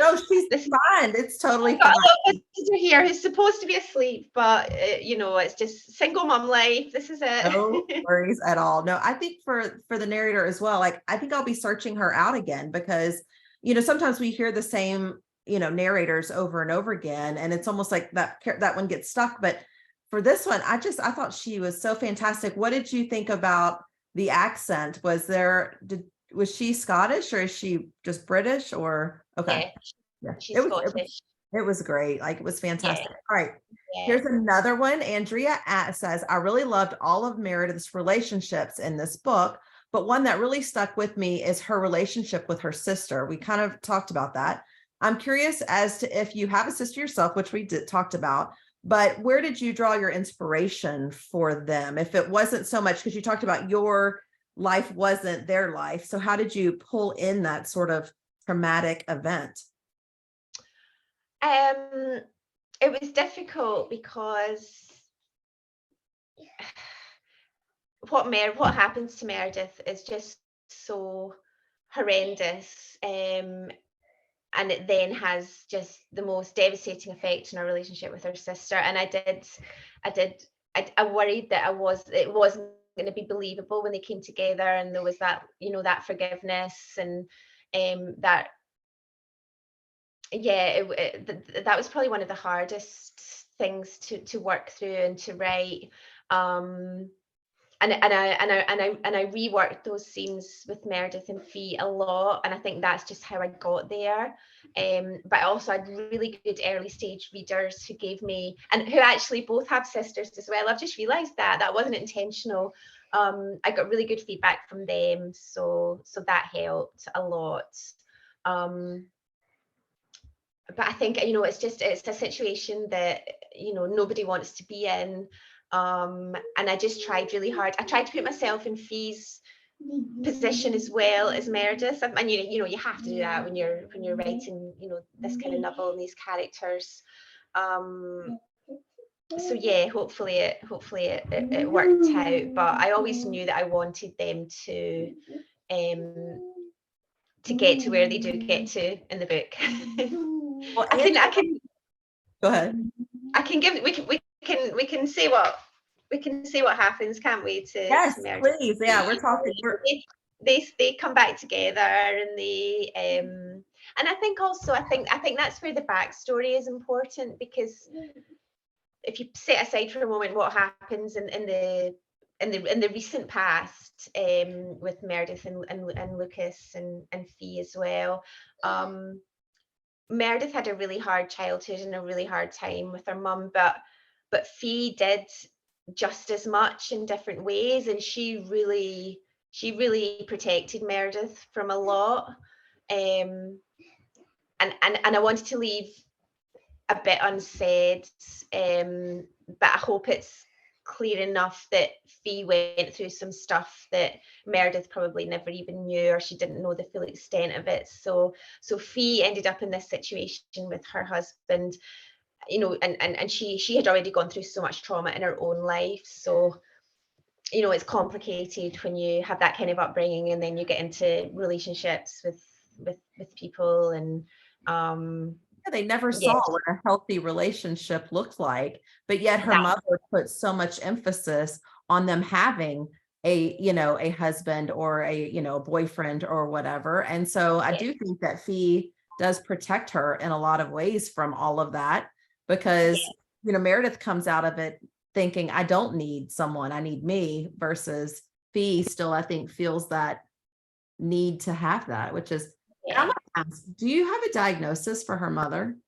no, she's fine. It's totally I've got fine. a little visitor here who's supposed to be asleep, but it's just single mom life. This is it. No worries at all. No, I think for the narrator as well, like, I think I'll be searching her out again, because sometimes we hear the same narrators over and over again, and it's almost like that one gets stuck. But for this one, I thought she was so fantastic. What did you think about the accent? Was she Scottish, or is she just British, or okay? Yeah, she's Scottish. It was great. Like, it was fantastic. Yeah. All right. Yeah. Here's another one. Andrea says, I really loved all of Meredith's relationships in this book, but one that really stuck with me is her relationship with her sister. We kind of talked about that. I'm curious as to if you have a sister yourself, which we talked about, but where did you draw your inspiration for them? If it wasn't so much, because you talked about your life wasn't their life. So how did you pull in that sort of traumatic event? It was difficult because what happens to Meredith is just so horrendous. And it then has just the most devastating effect on her relationship with her sister. And I worried that it wasn't going to be believable when they came together, and there was that, that forgiveness, and that, yeah, that was probably one of the hardest things to work through and to write. And I reworked those scenes with Meredith and Fee a lot, and I think that's just how I got there. But I also had really good early stage readers who gave me, and who actually both have sisters as well. I've just realised that wasn't intentional. I got really good feedback from them, so that helped a lot. But I think, it's a situation that, nobody wants to be in. And I just tried really hard. I tried to put myself in Fee's position as well as Meredith, and you have to do that when you're writing this kind of novel and these characters. So yeah, hopefully it worked out, but I always knew that I wanted them to get to where they do get to in the book. Well, I can go ahead. We can say what happens, can't we? Yes, to Meredith. please. Yeah, we're talking. They come back together, and and I think that's where the backstory is important, because if you set aside for a moment what happens in the recent past, with Meredith and Lucas and Fee as well. Meredith had a really hard childhood and a really hard time with her mum, but Fee did just as much in different ways, and she really protected Meredith from a lot. And I wanted to leave a bit unsaid, but I hope it's clear enough that Fee went through some stuff that Meredith probably never even knew, or she didn't know the full extent of it. So Fee ended up in this situation with her husband, and she had already gone through so much trauma in her own life. So it's complicated when you have that kind of upbringing, and then you get into relationships with people, and they never saw what a healthy relationship looked like, but yet her mother put so much emphasis on them having a husband or a boyfriend or whatever. And so I do think that Fee does protect her in a lot of ways from all of that, because Meredith comes out of it thinking, I don't need someone, I need me, versus Fee still, I think, feels that need to have that, which is, I'm gonna ask, do you have a diagnosis for her mother?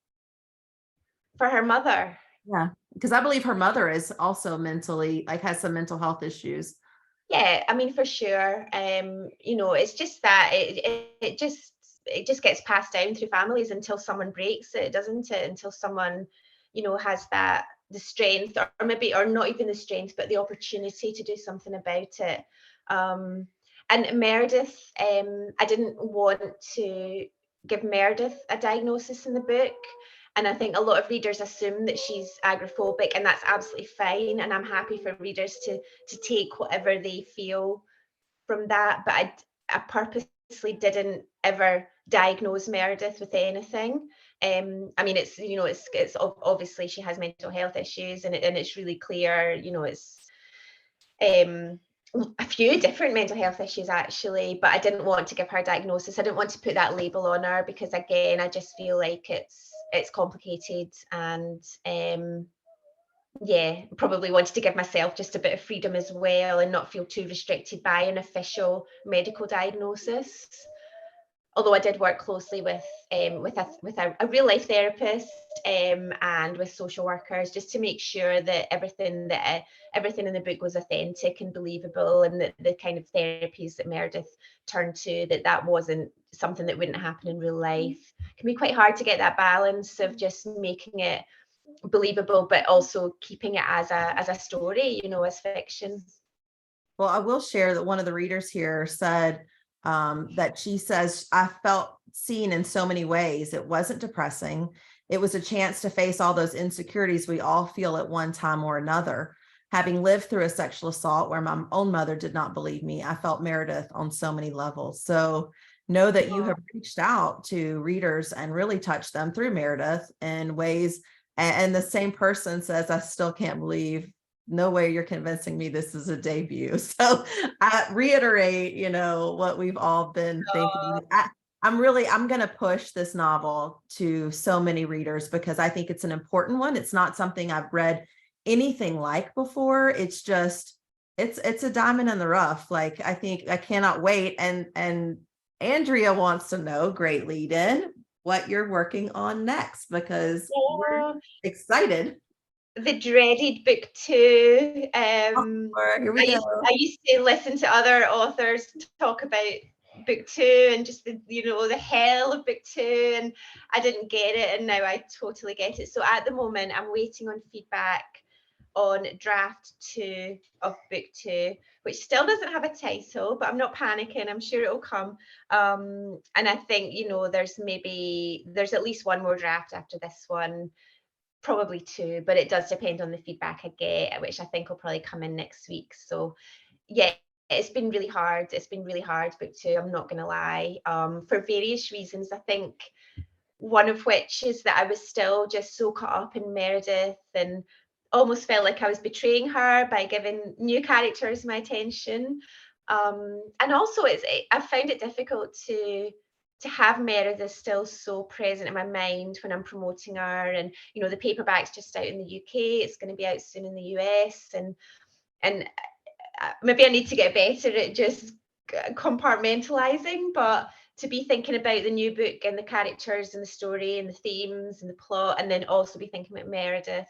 For her mother? Yeah, because I believe her mother is also mentally, has some mental health issues. Yeah, I mean, for sure. It's just that it just gets passed down through families until someone breaks it, doesn't it? Until someone, has the strength, or not even the strength, but the opportunity to do something about it. And Meredith, I didn't want to give Meredith a diagnosis in the book. And I think a lot of readers assume that she's agoraphobic, and that's absolutely fine. And I'm happy for readers to take whatever they feel from that. But I purposely didn't ever diagnose Meredith with anything. I mean, it's obviously she has mental health issues, and it's really clear, it's a few different mental health issues actually, but I didn't want to give her a diagnosis. I didn't want to put that label on her, because again, I just feel like it's complicated, and probably wanted to give myself just a bit of freedom as well, and not feel too restricted by an official medical diagnosis. Although I did work closely with a real life therapist, and with social workers, just to make sure that everything in the book was authentic and believable, and that the kind of therapies that Meredith turned to, that wasn't something that wouldn't happen in real life. It can be quite hard to get that balance of just making it believable, but also keeping it as a story, as fiction. Well, I will share that one of the readers here said that she says, I felt seen in so many ways. It wasn't depressing. It was a chance to face all those insecurities we all feel at one time or another. Having lived through a sexual assault where my own mother did not believe me, I felt Meredith on so many levels. So know that you have reached out to readers and really touched them through Meredith in ways. And the same person says, I still can't believe, no way you're convincing me this is a debut. So I reiterate, what we've all been thinking. I'm going to push this novel to so many readers, because I think it's an important one. It's not something I've read anything like before. It's just, it's a diamond in the rough. Like, I think I cannot wait. And Andrea wants to know, great lead in, what you're working on next, because we're excited. The dreaded book 2. Here we go. I used to listen to other authors talk about book 2 and just the, the hell of book 2, and I didn't get it, and now I totally get it. So at the moment I'm waiting on feedback on draft 2 of book 2, which still doesn't have a title, but I'm not panicking. I'm sure it'll come. And I think, there's at least one more draft after this one, probably 2, but it does depend on the feedback I get, which I think will probably come in next week. So yeah, it's been really hard. It's been really hard, book 2, I'm not going to lie, for various reasons. I think one of which is that I was still just so caught up in Meredith and almost felt like I was betraying her by giving new characters my attention. And also I found it difficult to have Meredith still so present in my mind when I'm promoting her. And, the paperback's just out in the UK. It's going to be out soon in the US. And maybe I need to get better at just compartmentalizing, but to be thinking about the new book and the characters and the story and the themes and the plot, and then also be thinking about Meredith.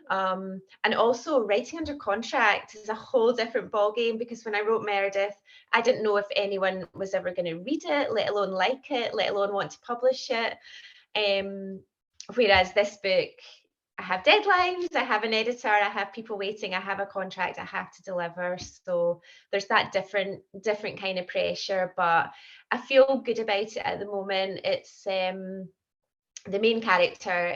And also writing under contract is a whole different ballgame, because when I wrote Meredith, I didn't know if anyone was ever going to read it, let alone like it, let alone want to publish it. Whereas this book, I have deadlines, I have an editor, I have people waiting, I have a contract I have to deliver. So there's that different kind of pressure, but I feel good about it at the moment. It's the main character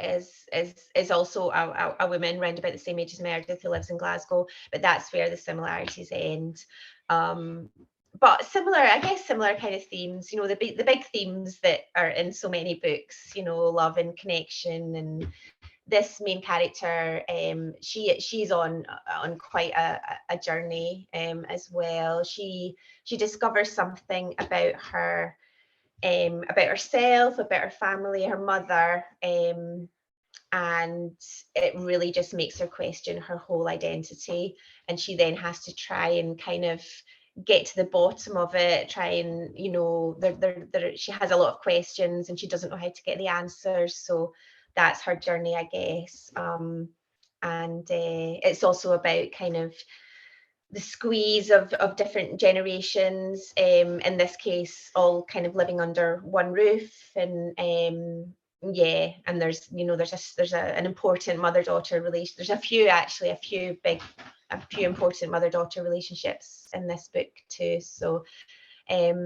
is also a woman around about the same age as Meredith, who lives in Glasgow, but that's where the similarities end. But similar kind of themes, the big themes that are in so many books, love and connection. And this main character, she's on quite a journey as well. She discovers something about her, about herself, about her family, her mother, and it really just makes her question her whole identity. And she then has to try and kind of get to the bottom of it, try and, she has a lot of questions and she doesn't know how to get the answers. So that's her journey, I guess. And it's also about kind of the squeeze of different generations, in this case, all kind of living under one roof. And and there's an important mother-daughter relation. There's a few important mother-daughter relationships in this book too. So I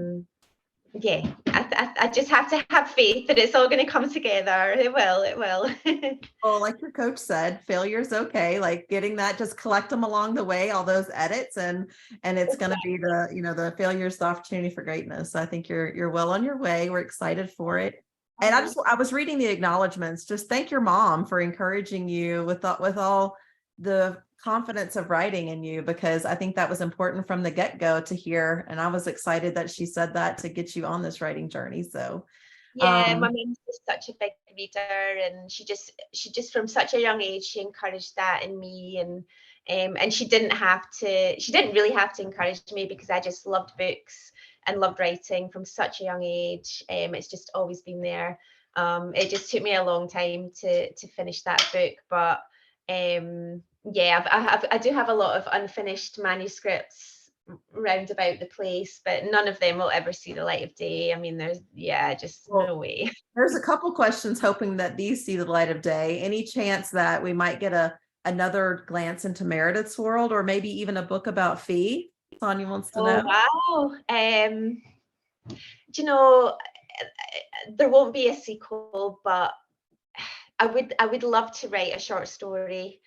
just have to have faith that it's all going to come together. It will. Well, like your coach said, failure's okay. Like getting that, just collect them along the way, all those edits, and it's going to be the failure's the opportunity for greatness. So I think you're well on your way. We're excited for it. And I was reading the acknowledgements. Just thank your mom for encouraging you with all the confidence of writing in you, because I think that was important from the get-go to hear. And I was excited that she said that to get you on this writing journey. So yeah, my mum was such a big reader, and she just from such a young age, she encouraged that in me. And she didn't really have to encourage me, because I just loved books and loved writing from such a young age. It's just always been there. It just took me a long time to finish that book, but I do have a lot of unfinished manuscripts round about the place, but none of them will ever see the light of day. I mean, there's no way. There's a couple questions hoping that these see the light of day. Any chance that we might get another glance into Meredith's world, or maybe even a book about Fee? Sonia wants to know. Wow. There won't be a sequel, but I would love to write a short story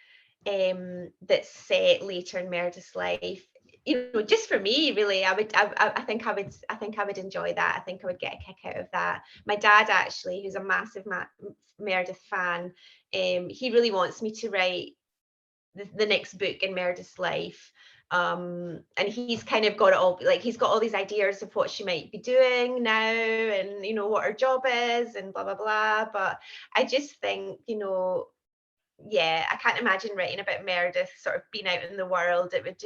that's set later in Meredith's life. Just for me, really. I think I would enjoy that. I think I would get a kick out of that. My dad, actually, who's a massive Meredith fan, he really wants me to write the next book in Meredith's life. And he's kind of got it all, like he's got all these ideas of what she might be doing now, and what her job is, and blah blah blah. But I just think, I can't imagine writing about Meredith sort of being out in the world. It would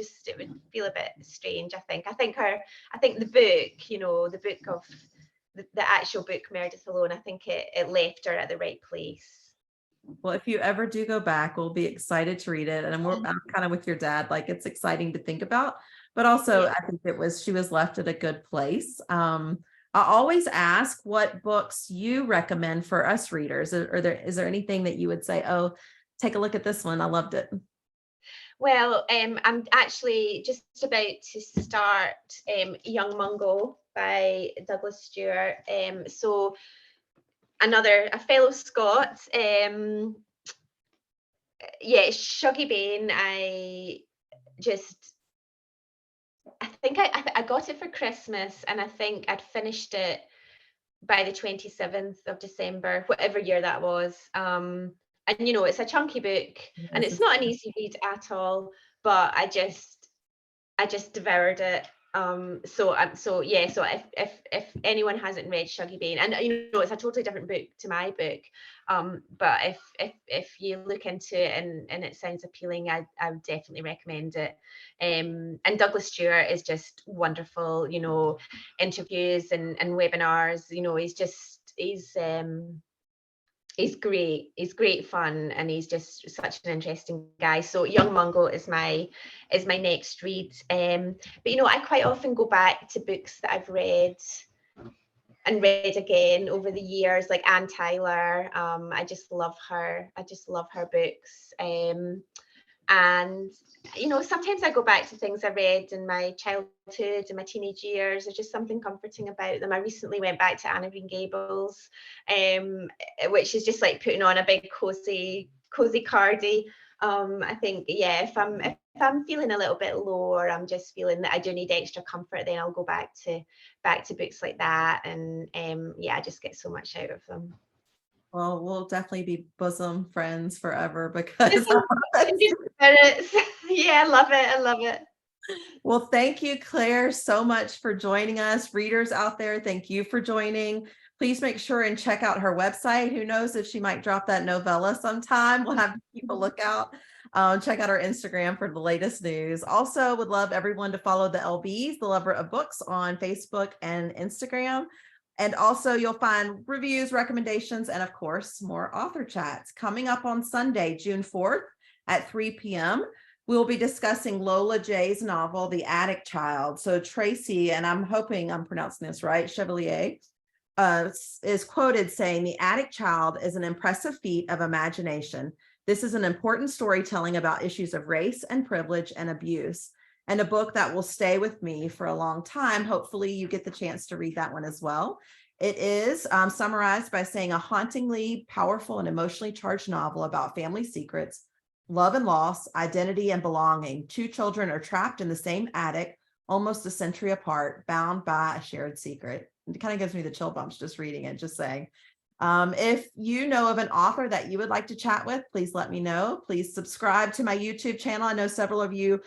feel a bit strange. I think the book, the book of the actual book, Meredith Alone, I think it left her at the right place. Well, if you ever do go back, we'll be excited to read it. And I'm kind of with your dad, like it's exciting to think about, but also I think she was left at a good place. I always ask what books you recommend for us readers. Is there anything that you would say, oh, take a look at this one, I loved it? Well, I'm actually just about to start Young Mungo by Douglas Stewart. So a fellow Scot. Yeah, Shuggie Bain. I think I got it for Christmas, and I think I'd finished it by the 27th of December, whatever year that was. And it's a chunky book, and it's not an easy read at all, but I just devoured it. So if anyone hasn't read Shuggie Bain, and it's a totally different book to my book, but if you look into it and it sounds appealing, I would definitely recommend it. And Douglas Stewart is just wonderful. Interviews and webinars. He's great. He's great fun, and he's just such an interesting guy. So Young Mungo is my next read. But I quite often go back to books that I've read and read again over the years, like Anne Tyler. I just love her. I just love her books. And sometimes I go back to things I read in my childhood and my teenage years. There's just something comforting about them. I recently went back to Anne of Green Gables, which is just like putting on a big cozy cardie. I think, yeah, if I'm feeling a little bit low, or I'm just feeling that I do need extra comfort, then I'll go back to books like that. And I just get so much out of them. Well, we'll definitely be bosom friends forever because yeah, I love it. I love it. Well, thank you, Claire, so much for joining us. Readers out there, thank you for joining. Please make sure and check out her website. Who knows if she might drop that novella sometime. We'll have to keep a lookout. Check out our Instagram for the latest news. Also, would love everyone to follow the LBs, the Lover of Books, on Facebook and Instagram. And also you'll find reviews, recommendations, and of course, more author chats. Coming up on Sunday, June 4th at 3 p.m., we'll be discussing Lola Jay's novel, The Attic Child. So Tracy, and I'm hoping I'm pronouncing this right, Chevalier, is quoted saying, "The Attic Child is an impressive feat of imagination. This is an important storytelling about issues of race and privilege and abuse, and a book that will stay with me for a long time." Hopefully you get the chance to read that one as well. It is summarized by saying a hauntingly powerful and emotionally charged novel about family secrets, love and loss, identity and belonging. Two children are trapped in the same attic, almost a century apart, bound by a shared secret. It kind of gives me the chill bumps just reading it, just saying. If you know of an author that you would like to chat with, please let me know. Please subscribe to my YouTube channel. I know several of you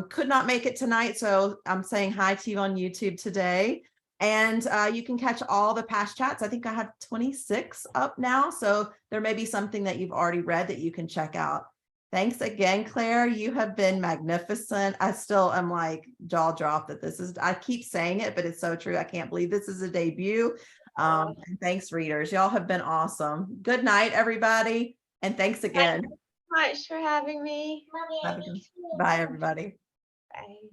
could not make it tonight, so I'm saying hi to you on YouTube today. And you can catch all the past chats. I think I have 26 up now, so there may be something that you've already read that you can check out. Thanks again, Claire. You have been magnificent. I still am like jaw dropped that I keep saying it, but it's so true. I can't believe this is a debut. And thanks, readers. Y'all have been awesome. Good night, everybody. And thanks again. Thanks so much for having me. Bye, everybody. Bye.